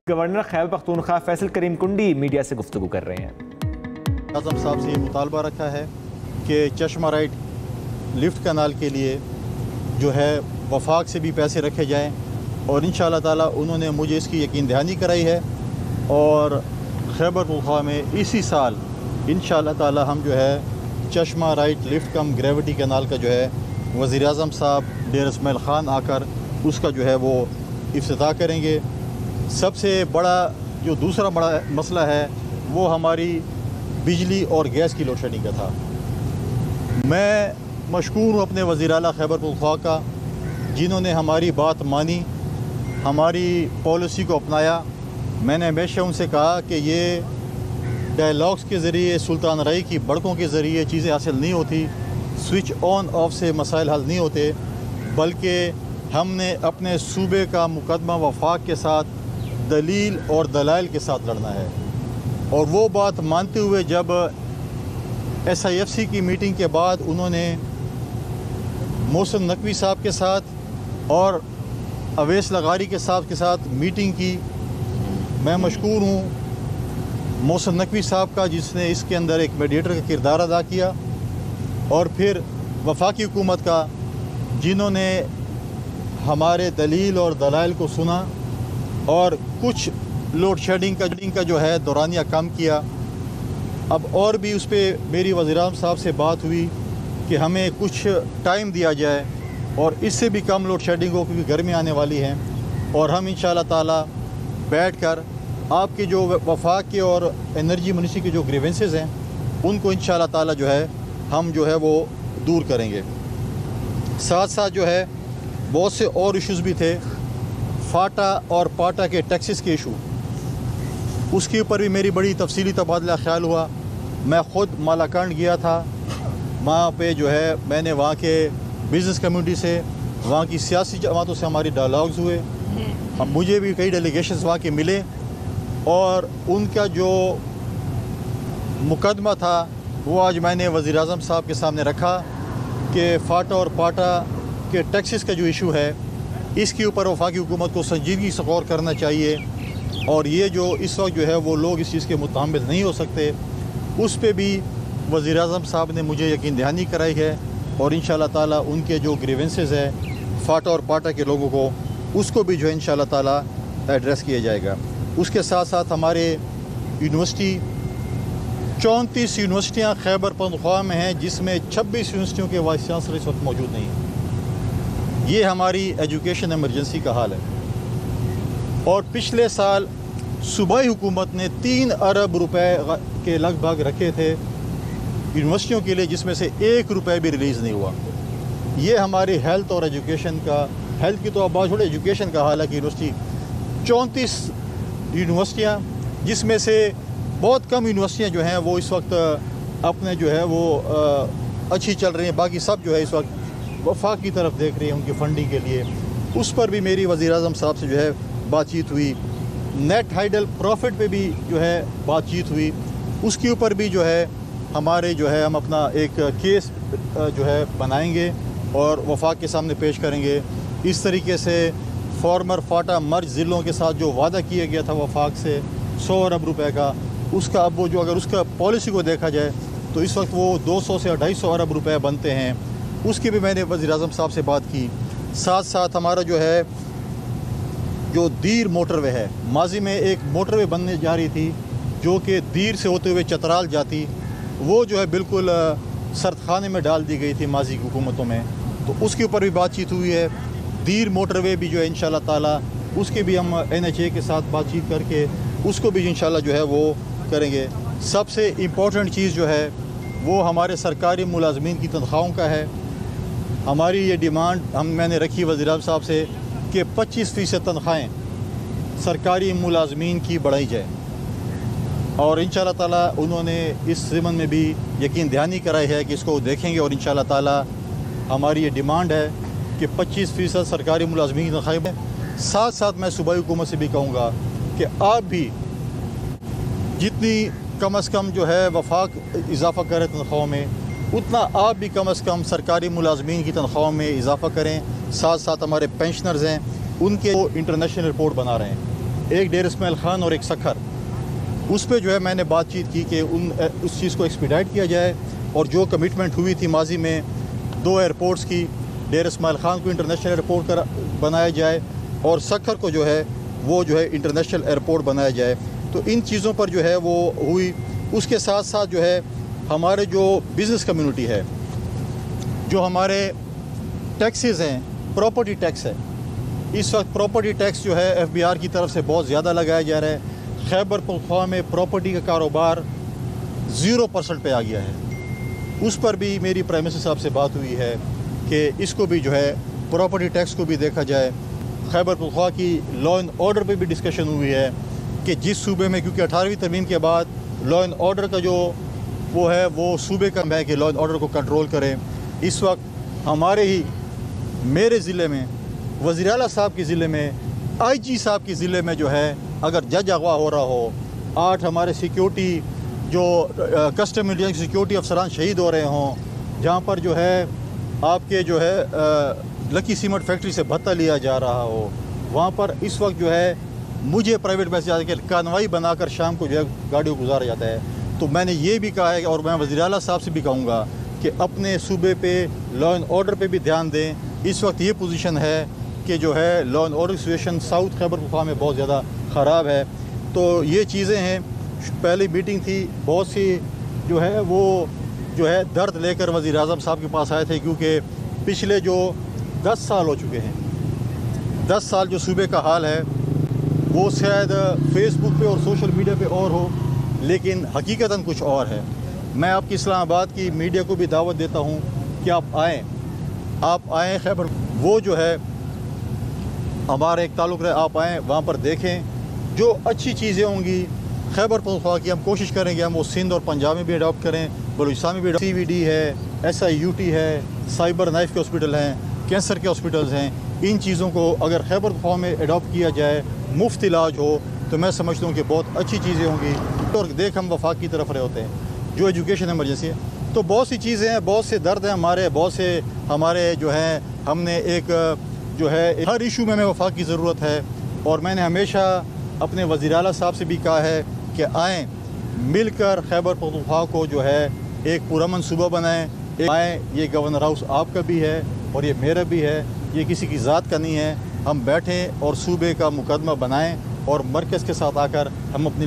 Governor Khyber Pakhtunkhwa Faisal करीम कुंडी media से गुफ्तगू कर रहे हैं। आज़म साहब से ये मुतालबा रखा है कि चश्मा राइट लिफ्ट कनाल के लिए जो है वफाक से भी पैसे रखे जाएं और इंशाअल्लाह ताला उन्होंने मुझे इसकी यकीन दहानी कराई है और खैबर पख्तूनख्वा में इसी साल इंशाअल्लाह ताला हम जो है चश्मा राइट लिफ्ट कम ग्रेविटी कनाल का जो है वज़ीर आज़म साहब डेर इस्माइल ख़ान आकर उसका जो है वो इफ्तिताह करेंगे। सबसे बड़ा जो दूसरा बड़ा मसला है वो हमारी बिजली और गैस की लोड शेडिंग का था। मैं मशकूर हूँ अपने वज़ीर आला खैबर पख्तूनख्वा का जिन्होंने हमारी बात मानी, हमारी पॉलिसी को अपनाया। मैंने हमेशा उनसे कहा कि ये डायलॉग्स के ज़रिए सुल्तान रई की बड़कों के ज़रिए चीज़ें हासिल नहीं होती, स्विच ऑन ऑफ से मसाइल हल नहीं होते, बल्कि हमने अपने सूबे का मुकदमा वफाक के साथ दलील और दलाइल के साथ लड़ना है। और वो बात मानते हुए जब SIFC की मीटिंग के बाद उन्होंने मोहसिन नकवी साहब के साथ और अवैस लगारी के साथ मीटिंग की, मैं मशकूर हूँ मोहसिन नकवी साहब का जिसने इसके अंदर एक मीडिएटर का किरदार अदा किया और फिर वफाकी हुकूमत का जिन्होंने हमारे दलील और दलाइल को सुना और कुछ लोड शेडिंग का जो है दौरानिया कम किया। अब और भी उस पर मेरी वज़ीर-ए-आज़म साहब से बात हुई कि हमें कुछ टाइम दिया जाए और इससे भी कम लोड शेडिंग हो क्योंकि गर्मी आने वाली हैं और हम इंशाअल्लाह ताला बैठ कर आपके जो वफाक के और एनर्जी मिनिस्ट्री के जो ग्रीवेंसेस हैं उनको इंशाअल्लाह ताला जो है हम जो है वो दूर करेंगे। साथ साथ जो है बहुत से और इश्यूज़ भी थे, फाटा और पाटा के टैक्सेस के इशू, उसके ऊपर भी मेरी बड़ी तफसीली तबादला ख्याल हुआ। मैं ख़ुद मालाकांड गया था, वहाँ पे जो है मैंने वहाँ के बिज़नेस कम्युनिटी से, वहाँ की सियासी जमातों से हमारी डायलॉग्स हुए। अब मुझे भी कई डेलीगेशंस वहाँ के मिले और उनका जो मुकदमा था वो आज मैंने वज़ीर आज़म साहब के सामने रखा कि फ़ाटा और पाटा के टैक्सेस का जो इशू है इसके ऊपर वफाकी हुकूमत को संजीदगी से गौर करना चाहिए और ये जो इस वक्त जो है वो लोग इस चीज़ के मुताबिक नहीं हो सकते, उस पर भी वज़ीर आज़म साहब ने मुझे यकीन दहानी कराई है और इंशाअल्लाह ताला उनके जो ग्रीवेंसेस है फ़ाटा और पाटा के लोगों को उसको भी जो है इंशाअल्लाह ताला एड्रेस किया जाएगा। उसके साथ साथ हमारे यूनिवर्सिटी 34 यूनिवर्सिटियाँ खैबर पख्तूनख्वा में हैं जिसमें 26 यूनिवर्सिटियों के वाइस चांसलर इस वक्त मौजूद नहीं हैं। ये हमारी एजुकेशन एमरजेंसी का हाल है और पिछले साल सूबाई हुकूमत ने 3 अरब रुपए के लगभग रखे थे यूनिवर्सिटियों के लिए जिसमें से 1 रुपये भी रिलीज़ नहीं हुआ। ये हमारी हेल्थ और एजुकेशन का, हेल्थ की तो अब बात छोड़े, एजुकेशन का हाल है कि यूनिवर्सिटी 34 यूनिवर्सिटियाँ जिसमें से बहुत कम यूनिवर्सिटियाँ जो हैं वो इस वक्त अपने जो है वो अच्छी चल रही हैं, बाकी सब जो है इस वक्त वफाक की तरफ देख रही हैं उनकी फ़ंडिंग के लिए। उस पर भी मेरी वज़ीर आज़म साहब से जो है बातचीत हुई। नेट हाइडल प्रॉफिट पे भी जो है बातचीत हुई, उसके ऊपर भी जो है हमारे जो है हम अपना एक केस जो है बनाएंगे और वफाक के सामने पेश करेंगे। इस तरीके से फॉर्मर फाटा मर्ज ज़िलों के साथ जो वादा किया गया था वफाक से 100 अरब रुपए का, उसका अब वो जो अगर उसका पॉलिसी को देखा जाए तो इस वक्त वो 200 से 250 अरब रुपए बनते हैं। उसकी भी मैंने वज़ीर आज़म साहब से बात की। साथ साथ हमारा जो है जो दीर मोटरवे है, माजी में एक मोटरवे बनने जा रही थी जो कि दीर से होते हुए चतराल जाती, वो जो है बिल्कुल सरदखाने में डाल दी गई थी माजी की हुकूमतों में, तो उसके ऊपर भी बातचीत हुई है। दीर मोटरवे भी जो है इंशाअल्लाह ताला उसके भी हम NHA के साथ बातचीत करके उसको भी इंशाअल्लाह जो है वो करेंगे। सबसे इम्पोर्टेंट चीज़ जो है वो हमारे सरकारी मुलाजमीन की तनख्वाहों का है। हमारी ये डिमांड मैंने रखी वज़ीर आज़म साहब से कि 25% तनख्वाहें सरकारी मुलाजमीन की बढ़ाई जाए और इंशाअल्लाह ताला उन्होंने इस ज़िम्मन में भी यकीन दहानी कराई है कि इसको देखेंगे और इंशाअल्लाह ताला हमारी ये डिमांड है कि 25% सरकारी मुलाजमीन की तनख्वाहें में। साथ साथ मैं सूबाई हुकूमत से भी कहूँगा कि आप भी जितनी कम अज़ कम जो है वफाक इजाफ़ा करें तनख्वाहों में, उतना आप भी कम अज़ कम सरकारी मुलाजमीन की तनख्वाहों में इजाफ़ा करें। साथ साथ हमारे पेंशनर्स हैं उनके इंटरनेशनल रिपोर्ट बना रहे हैं। एक डेर इस्माइल खान और एक सखर, उस पर जो है मैंने बातचीत की कि उस चीज़ को एक्सपीडाइट किया जाए और जो कमिटमेंट हुई थी माजी में 2 एयरपोर्ट्स की, डेर इस्माइल खान को इंटरनेशनल एयरपोर्ट कर बनाया जाए और सखर को जो है वो जो है इंटरनेशनल एयरपोर्ट बनाया जाए। तो इन चीज़ों पर जो है वो हुई। उसके साथ साथ जो है हमारे जो बिज़नेस कम्युनिटी है, जो हमारे टैक्सेस हैं, प्रॉपर्टी टैक्स है, इस वक्त प्रॉपर्टी टैक्स जो है FBR की तरफ से बहुत ज़्यादा लगाया जा रहा है। खैबर पख्तूनख्वा में प्रॉपर्टी का कारोबार 0% पे आ गया है। उस पर भी मेरी प्राइम मिनिस्टर साहब से बात हुई है कि इसको भी जो है प्रॉपर्टी टैक्स को भी देखा जाए। खैबर पख्तूनख्वा की लॉ एंड ऑर्डर पे भी डिस्कशन हुई है कि जिस सूबे में, क्योंकि 18वीं तरमीम के बाद लॉ एंड ऑर्डर का जो वो है वो सूबे का है कि लॉ एंड ऑर्डर को कंट्रोल करें। इस वक्त हमारे ही मेरे ज़िले में, वज़ीर आला साहब के ज़िले में, IG साहब के ज़िले में जो है अगर जज अगवा हो रहा हो, 8 हमारे सिक्योरिटी जो कस्टम इंडिया के सिक्योरिटी अफसरान शहीद हो रहे हों, जहाँ पर जो है आपके जो है लकी सीमेंट फैक्ट्री से भत्ता लिया जा रहा हो, वहाँ पर इस वक्त जो है मुझे प्राइवेट बस जाकर कानवाई बनाकर शाम को जो है गाड़ी को गुजारा जाता है। तो मैंने ये भी कहा है और मैं वज़ीर आला साहब से भी कहूँगा कि अपने सूबे पे लॉ एंड ऑर्डर पे भी ध्यान दें। इस वक्त ये पोजीशन है कि जो है law and order situation south Khyber Pakhtunkhwa में बहुत ज़्यादा ख़राब है। तो ये चीज़ें हैं। पहली मीटिंग थी, बहुत सी जो है वो जो है दर्द लेकर वज़ीर आज़म साहब के पास आए थे, क्योंकि पिछले जो 10 साल हो चुके हैं, 10 साल जो सूबे का हाल है वो शायद फेसबुक पे और सोशल मीडिया पे और हो, लेकिन हकीकतन कुछ और है। मैं आपकी इस्लामाबाद की मीडिया को भी दावत देता हूँ कि आप आएँ खैबर, वो जो है हमारा एक ताल्लुक़ है, आप आएँ वहाँ पर देखें जो अच्छी चीज़ें होंगी खैबर पख्तूनख्वा की। हम कोशिश करेंगे हम वो सिंध और पंजाब में भी अडॉप्ट करें, बलूचिस्तान में भी। CVD है, SIUT है, साइबर नाइफ के हॉस्पिटल हैं, कैंसर के हॉस्पिटल्स हैं। इन चीज़ों को अगर खैबर पख्तूनख्वा में अडॉप्ट किया जाए, मुफ्त इलाज हो, तो मैं समझता हूँ कि बहुत अच्छी चीज़ें होंगी। और देख हम वफाक की तरफ रहे होते हैं, जो एजुकेशन एमरजेंसी है, तो बहुत सी चीज़ें हैं, बहुत से दर्द हैं हमारे, बहुत से हमारे जो हैं, हमने एक जो है हर इशू में हमें वफाक की ज़रूरत है। और मैंने हमेशा अपने वज़ीर आला साहब से भी कहा है कि आएँ मिलकर खैबर पख्तूनख्वा को जो है एक पुरअमन सूबा बनाएँ। आएँ, ये गवर्नर हाउस आपका भी है और ये मेरा भी है, ये किसी की ज़ात का नहीं है। हम बैठें और सूबे का मुकदमा बनाएँ और मरकज़ के साथ आकर हम अपने लिए